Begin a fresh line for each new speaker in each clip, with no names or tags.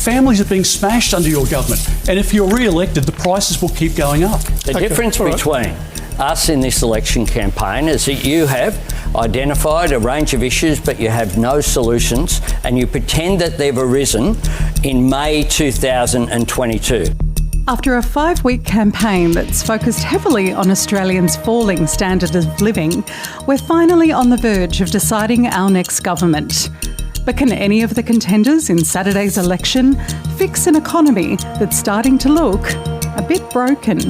Families are being smashed under your government. And if you're re-elected, the prices will keep going up.
The difference between us in this election campaign is that you have identified a range of issues, but you have no solutions, and you pretend that they've arisen in May 2022.
After a 5-week campaign that's focused heavily on Australians' falling standard of living, we're finally on the verge of deciding our next government. But can any of the contenders in Saturday's election fix an economy that's starting to look a bit broken?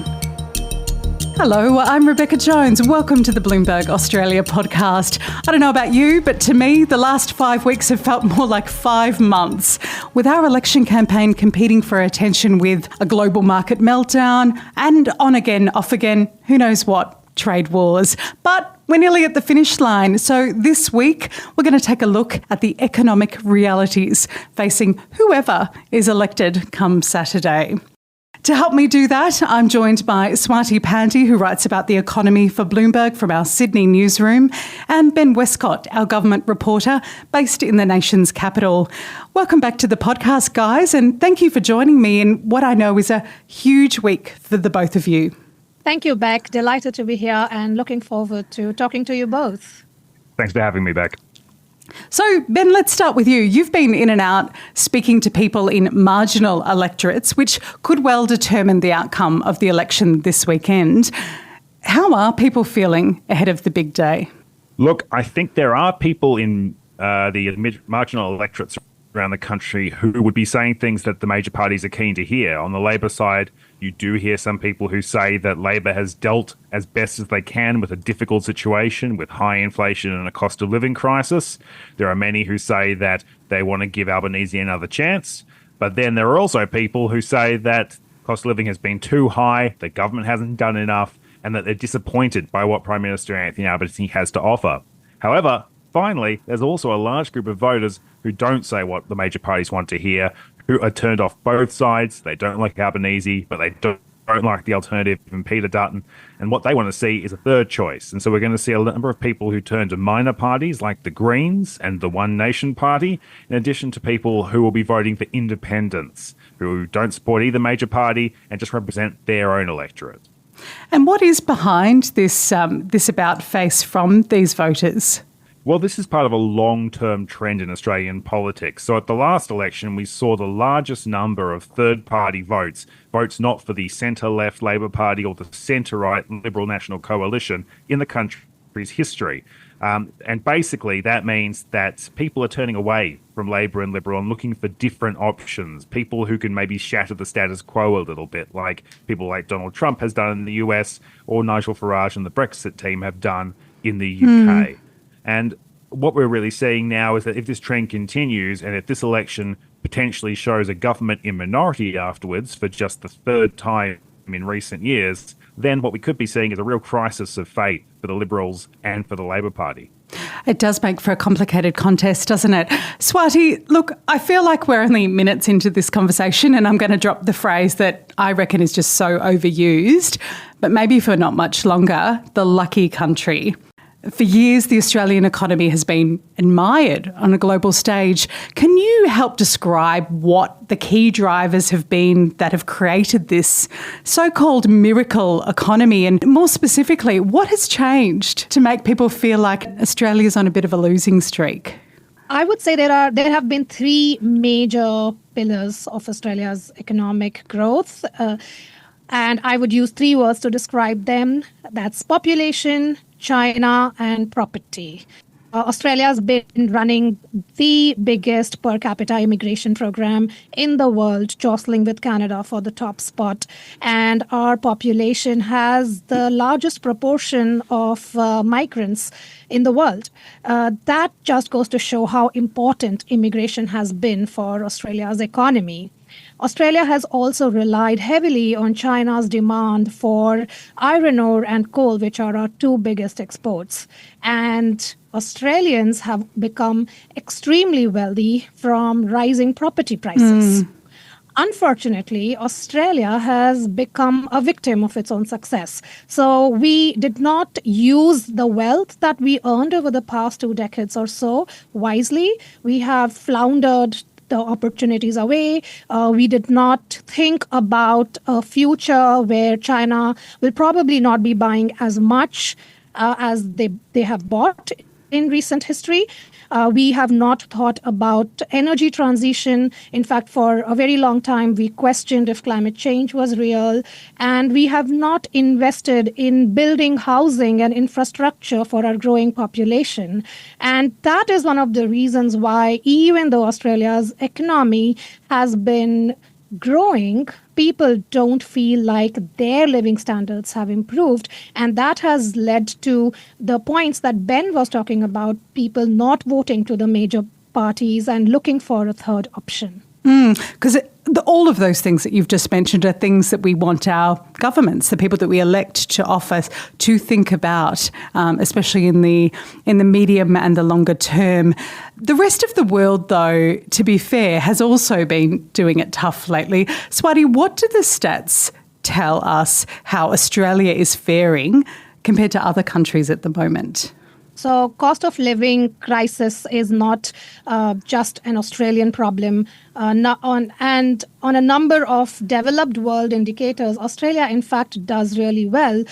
Hello, I'm Rebecca Jones. Welcome to the Bloomberg Australia podcast. I don't know about you, but to me, the last 5 weeks have felt more like 5 months. With our election campaign competing for attention with a global market meltdown and on again, off again, who knows what, trade wars. But we're nearly at the finish line. So this week, we're going to take a look at the economic realities facing whoever is elected come Saturday. To help me do that, I'm joined by Swati Pandey, who writes about the economy for Bloomberg from our Sydney newsroom, and Ben Westcott, our government reporter based in the nation's capital. Welcome back to the podcast, guys, and thank you for joining me in what I know is a huge week for the both of you.
Thank you, Beck. Delighted to be here and looking forward to talking to you both.
Thanks for having me, Beck.
So, Ben, let's start with you. You've been in and out speaking to people in marginal electorates, which could well determine the outcome of the election this weekend. How are people feeling ahead of the big day?
Look, I think there are people in the marginal electorates around the country who would be saying things that the major parties are keen to hear. On the Labor side, you do hear some people who say that Labor has dealt as best as they can with a difficult situation with high inflation and a cost of living crisis. There are many who say that they want to give Albanese another chance. But then there are also people who say that cost of living has been too high, the government hasn't done enough, and that they're disappointed by what Prime Minister Anthony Albanese has to offer. However, finally, there's also a large group of voters who don't say what the major parties want to hear, who are turned off both sides. They don't like Albanese, but they don't like the alternative in Peter Dutton. And what they want to see is a third choice. And so we're going to see a number of people who turn to minor parties like the Greens and the One Nation Party, in addition to people who will be voting for independents, who don't support either major party and just represent their own electorate.
And what is behind this about-face from these voters?
Well, this is part of a long-term trend in Australian politics. So at the last election, we saw the largest number of third-party votes not for the centre-left Labor Party or the centre-right Liberal National Coalition in the country's history. And basically, that means that people are turning away from Labor and Liberal and looking for different options, people who can maybe shatter the status quo a little bit, like people like Donald Trump has done in the US or Nigel Farage and the Brexit team have done in the UK. And what we're really seeing now is that if this trend continues and if this election potentially shows a government in minority afterwards for just the third time in recent years, then what we could be seeing is a real crisis of faith for the Liberals and for the Labor Party.
It does make for a complicated contest, doesn't it? Swati, look, I feel like we're only minutes into this conversation and I'm going to drop the phrase that I reckon is just so overused, but maybe for not much longer, the lucky country. For years, the Australian economy has been admired on a global stage. Can you help describe what the key drivers have been that have created this so-called miracle economy? And more specifically, what has changed to make people feel like Australia's on a bit of a losing streak?
I would say there have been 3 major pillars of Australia's economic growth. And I would use 3 words to describe them. That's population, China, and property. Australia has been running the biggest per capita immigration program in the world, jostling with Canada for the top spot. And our population has the largest proportion of migrants in the world. That just goes to show how important immigration has been for Australia's economy. Australia has also relied heavily on China's demand for iron ore and coal, which are our 2 biggest exports. And Australians have become extremely wealthy from rising property prices. Unfortunately, Australia has become a victim of its own success. So we did not use the wealth that we earned over the past 2 decades or so wisely. We have floundered the opportunities away. We did not think about a future where China will probably not be buying as much as they have bought in recent history. We have not thought about energy transition. In fact, for a very long time, we questioned if climate change was real. And we have not invested in building housing and infrastructure for our growing population. And that is one of the reasons why, even though Australia's economy has been growing, people don't feel like their living standards have improved. And that has led to the points that Ben was talking about, people not voting to the major parties and looking for a third option.
Because all of those things that you've just mentioned are things that we want our governments, the people that we elect to office, to think about, especially in the medium and the longer term. The rest of the world, though, to be fair, has also been doing it tough lately. Swati, what do the stats tell us how Australia is faring compared to other countries at the moment?
So cost of living crisis is not just an Australian problem. On a number of developed world indicators, Australia, in fact, does really well.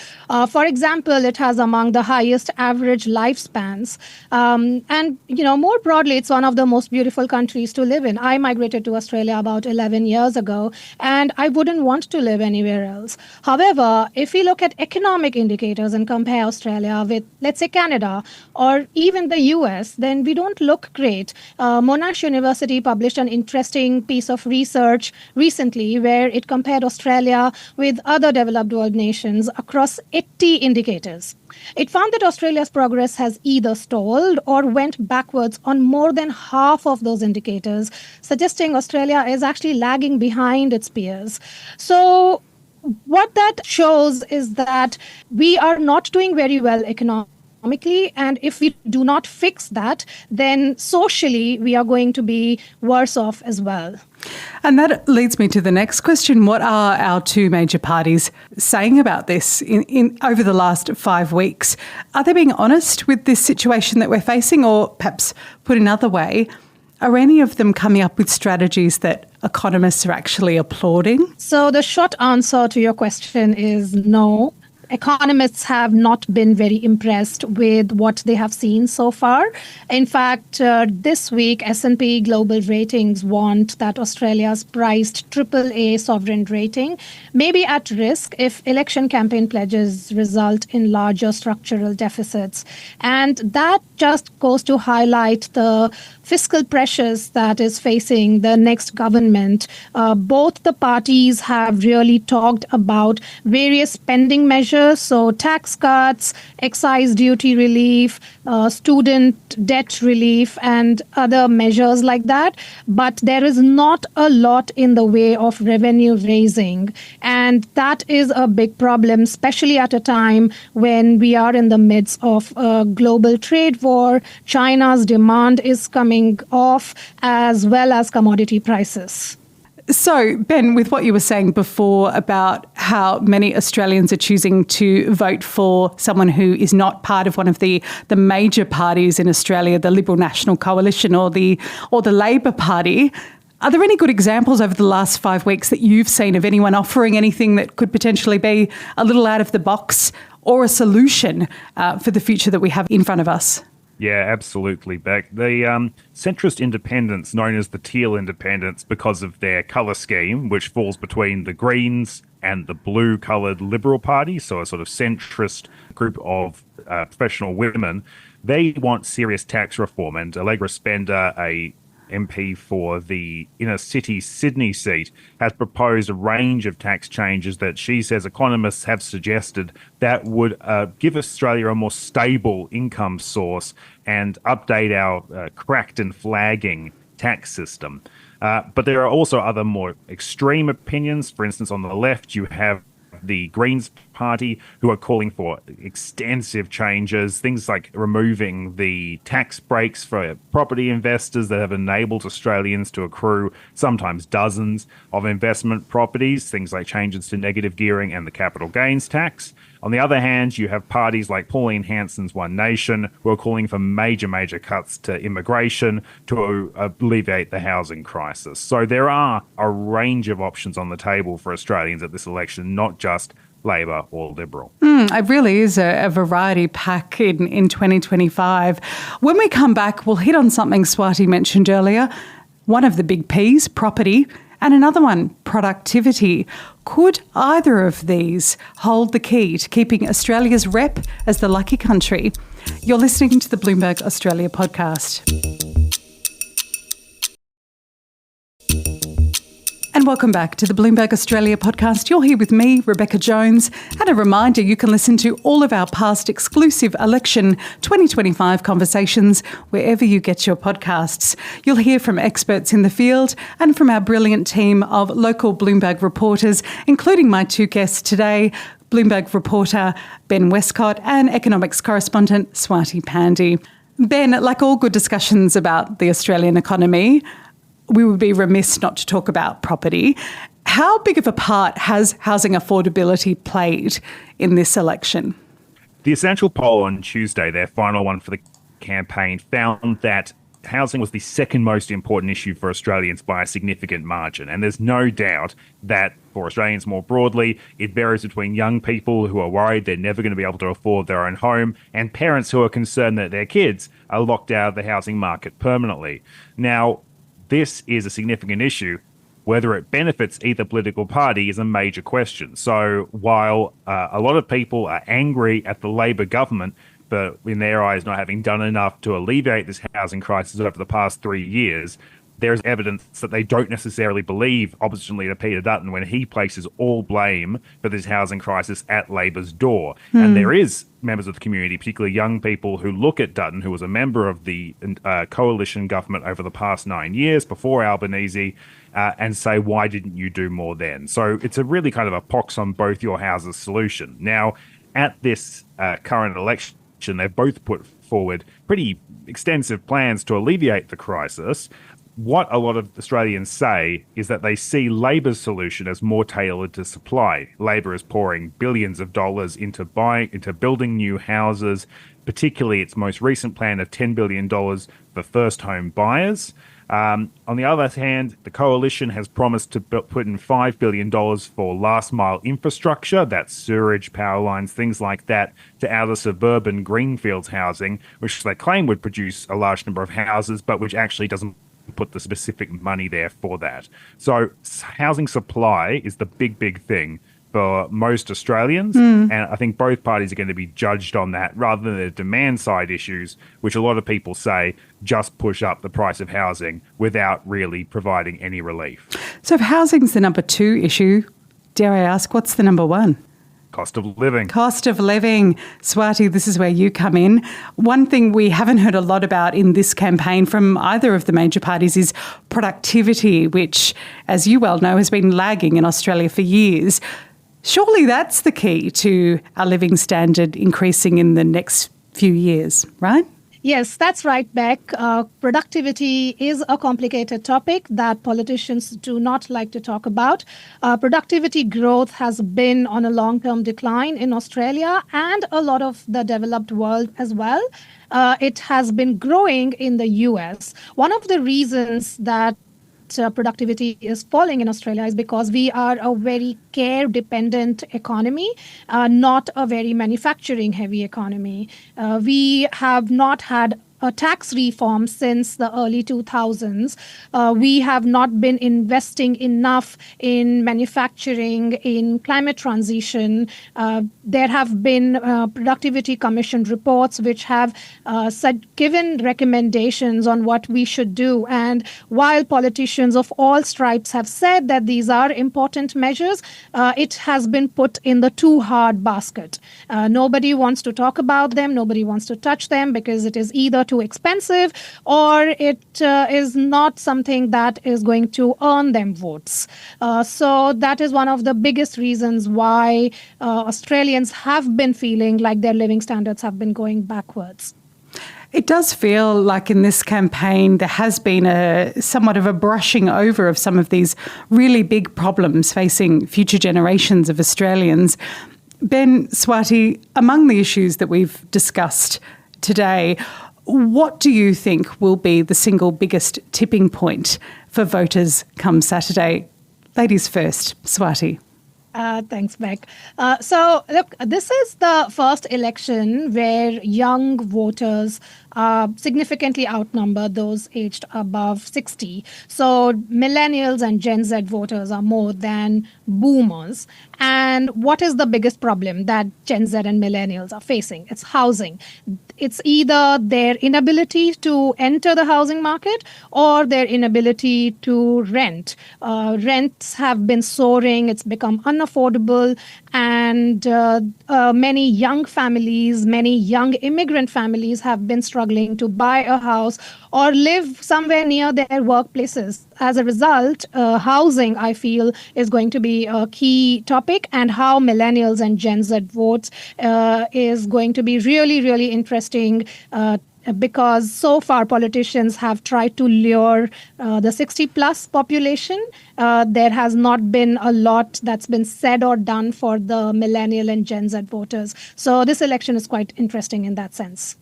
For example, it has among the highest average lifespans. And, more broadly, it's one of the most beautiful countries to live in. I migrated to Australia about 11 years ago, and I wouldn't want to live anywhere else. However, if we look at economic indicators and compare Australia with, let's say, Canada or even the US, then we don't look great. Monash University published an interesting piece of research recently where it compared Australia with other developed world nations across 80 indicators. It found that Australia's progress has either stalled or went backwards on more than half of those indicators, suggesting Australia is actually lagging behind its peers. So what that shows is that we are not doing very well economically, and if we do not fix that, then socially we are going to be worse off as well.
And that leads me to the next question. What are our two major parties saying about this in over the last 5 weeks? Are they being honest with this situation that we're facing, or perhaps put another way, are any of them coming up with strategies that economists are actually applauding?
So the short answer to your question is no. Economists have not been very impressed with what they have seen so far. In fact, this week, S&P Global Ratings warned that Australia's priced AAA sovereign rating may be at risk if election campaign pledges result in larger structural deficits. And that just goes to highlight the fiscal pressures that is facing the next government. Both the parties have really talked about various spending measures, so tax cuts, excise duty relief, student debt relief, and other measures like that. But there is not a lot in the way of revenue raising. And that is a big problem, especially at a time when we are in the midst of a global trade war. China's demand is coming off, as well as commodity prices.
So, Ben, with what you were saying before about how many Australians are choosing to vote for someone who is not part of one of the major parties in Australia, the Liberal National Coalition or the Labor Party, are there any good examples over the last 5 weeks that you've seen of anyone offering anything that could potentially be a little out of the box or a solution for the future that we have in front of us?
Yeah, absolutely, Beck. The centrist independents, known as the Teal Independents because of their colour scheme, which falls between the Greens and the blue-coloured Liberal Party, so a sort of centrist group of professional women, they want serious tax reform. And Allegra Spender, a MP for the inner city Sydney seat, has proposed a range of tax changes that she says economists have suggested that would give Australia a more stable income source and update our cracked and flagging tax system. But there are also other more extreme opinions. For instance, on the left, you have the Greens Party, who are calling for extensive changes, things like removing the tax breaks for property investors that have enabled Australians to accrue sometimes dozens of investment properties, things like changes to negative gearing and the capital gains tax. On the other hand, you have parties like Pauline Hanson's One Nation who are calling for major cuts to immigration to alleviate the housing crisis. So there are a range of options on the table for Australians at this election, not just Labor or Liberal.
It really is a variety pack in 2025. When we come back, we'll hit on something Swati mentioned earlier. One of the big P's, property, and another one, productivity. Could either of these hold the key to keeping Australia's rep as the lucky country? You're listening to the Bloomberg Australia podcast. And welcome back to the Bloomberg Australia podcast. You're here with me, Rebecca Jones. And a reminder, you can listen to all of our past exclusive election 2025 conversations wherever you get your podcasts. You'll hear from experts in the field and from our brilliant team of local Bloomberg reporters, including my two guests today, Bloomberg reporter Ben Westcott and economics correspondent Swati Pandey. Ben, like all good discussions about the Australian economy, we would be remiss not to talk about property. How big of a part has housing affordability played in this election?
The Essential poll on Tuesday, their final one for the campaign, found that housing was the second most important issue for Australians by a significant margin. And there's no doubt that for Australians more broadly, it varies between young people who are worried they're never going to be able to afford their own home and parents who are concerned that their kids are locked out of the housing market permanently. Now, this is a significant issue. Whether it benefits either political party is a major question. So while a lot of people are angry at the Labor government for, in their eyes, not having done enough to alleviate this housing crisis over the past 3 years, there's evidence that they don't necessarily believe opposition leader Peter Dutton when he places all blame for this housing crisis at Labor's door. And there is members of the community, particularly young people, who look at Dutton, who was a member of the coalition government over the past 9 years before Albanese, and say, why didn't you do more then? So it's a really kind of a pox on both your houses solution. Now, at this current election, they've both put forward pretty extensive plans to alleviate the crisis. What a lot of Australians say is that they see Labor's solution as more tailored to supply. Labor is pouring billions of dollars into building new houses, particularly its most recent plan of $10 billion for first home buyers. On the other hand, the coalition has promised to put in $5 billion for last mile infrastructure, that's sewerage, power lines, things like that, to outer suburban greenfields housing, which they claim would produce a large number of houses, but which actually doesn't put the specific money there for that. So housing supply is the big thing for most Australians. And I think both parties are going to be judged on that rather than the demand side issues, which a lot of people say just push up the price of housing without really providing any relief.
So if housing's the number 2 issue, dare I ask, what's the number 1?
Cost of living.
Cost of living. Swati, this is where you come in. One thing we haven't heard a lot about in this campaign from either of the major parties is productivity, which, as you well know, has been lagging in Australia for years. Surely that's the key to our living standard increasing in the next few years, right?
Yes, that's right, Beck. Productivity is a complicated topic that politicians do not like to talk about. Productivity growth has been on a long-term decline in Australia and a lot of the developed world as well. It has been growing in the US. One of the reasons that productivity is falling in Australia is because we are a very care-dependent economy, not a very manufacturing-heavy economy. We have not had a tax reform since the early 2000s. We have not been investing enough in manufacturing, in climate transition. There have been productivity commission reports which have given recommendations on what we should do. And while politicians of all stripes have said that these are important measures, it has been put in the too hard basket. Nobody wants to talk about them. Nobody wants to touch them because it is either too expensive or it is not something that is going to earn them votes. So that is one of the biggest reasons why Australians have been feeling like their living standards have been going backwards.
It does feel like in this campaign there has been somewhat of a brushing over of some of these really big problems facing future generations of Australians. Ben, Swati, among the issues that we've discussed today, what do you think will be the single biggest tipping point for voters come Saturday? Ladies first, Swati.
Thanks, Beck. So, look, this is the first election where young voters significantly outnumber those aged above 60. So, millennials and Gen Z voters are more than boomers. And what is the biggest problem that Gen Z and millennials are facing? It's housing. It's either their inability to enter the housing market or their inability to rent. Rents have been soaring. It's become unaffordable. And many young families, many young immigrant families have been struggling to buy a house or live somewhere near their workplaces. As a result, housing, I feel, is going to be a key topic, and how millennials and Gen Z votes is going to be really, really interesting because so far politicians have tried to lure the 60-plus population. There has not been a lot that's been said or done for the millennial and Gen Z voters. So this election is quite interesting in that sense.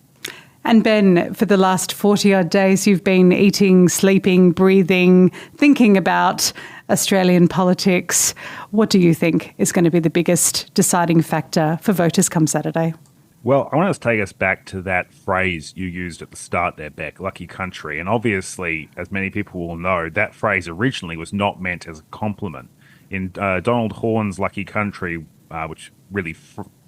And Ben, for the last 40-odd days, you've been eating, sleeping, breathing, thinking about Australian politics. What do you think is going to be the biggest deciding factor for voters come Saturday?
Well, I want to take us back to that phrase you used at the start there, Beck, lucky country. And obviously, as many people will know, that phrase originally was not meant as a compliment. In Donald Horne's Lucky Country, which really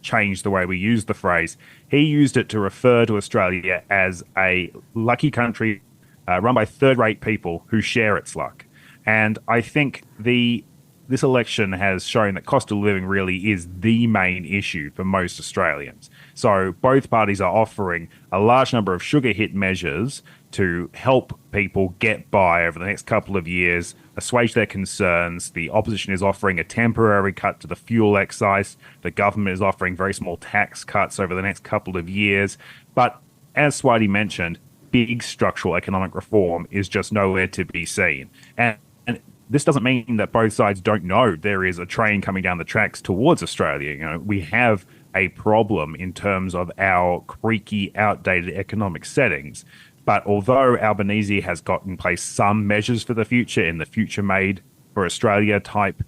changed the way we use the phrase, he used it to refer to Australia as a lucky country run by third-rate people who share its luck. And I think this election has shown that cost of living really is the main issue for most Australians. So both parties are offering a large number of sugar-hit measures to help people get by over the next couple of years, assuage their concerns. The opposition is offering a temporary cut to the fuel excise. The government is offering very small tax cuts over the next couple of years. But as Swati mentioned, big structural economic reform is just nowhere to be seen. And this doesn't mean that both sides don't know there is a train coming down the tracks towards Australia. You know, we have a problem in terms of our creaky, outdated economic settings. But although Albanese has got in place some measures for the future in the Future Made for Australia type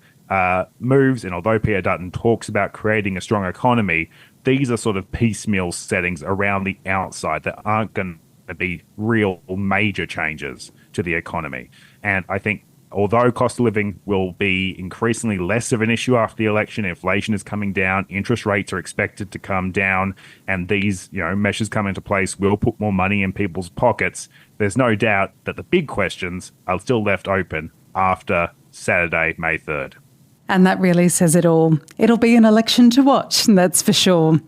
moves, and although Peter Dutton talks about creating a strong economy, these are sort of piecemeal settings around the outside that aren't going to be real major changes to the economy. And I think although cost of living will be increasingly less of an issue after the election, inflation is coming down, interest rates are expected to come down, and these measures come into place will put more money in people's pockets. There's no doubt that the big questions are still left open after Saturday, May 3rd.
And that really says it all. It'll be an election to watch, that's for sure.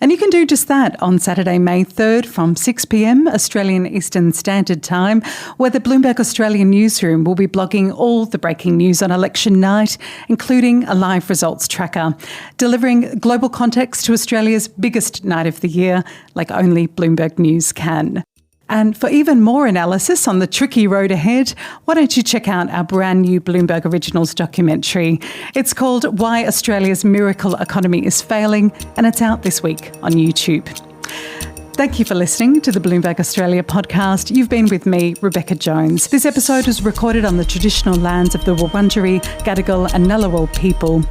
And you can do just that on Saturday, May 3rd from 6 p.m. Australian Eastern Standard Time, where the Bloomberg Australian newsroom will be blogging all the breaking news on election night, including a live results tracker, delivering global context to Australia's biggest night of the year, like only Bloomberg News can. And for even more analysis on the tricky road ahead, why don't you check out our brand new Bloomberg Originals documentary. It's called Why Australia's Miracle Economy is Failing, and it's out this week on YouTube. Thank you for listening to the Bloomberg Australia podcast. You've been with me, Rebecca Jones. This episode was recorded on the traditional lands of the Wurundjeri, Gadigal and Ngunnawal people.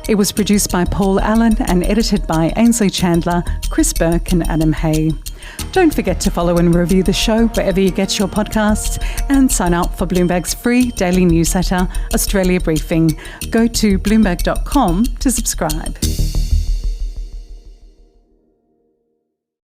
It was produced by Paul Allen and edited by Ainsley Chandler, Chris Burke and Adam Hay. Don't forget to follow and review the show wherever you get your podcasts, and sign up for Bloomberg's free daily newsletter, Australia Briefing. Go to bloomberg.com to subscribe.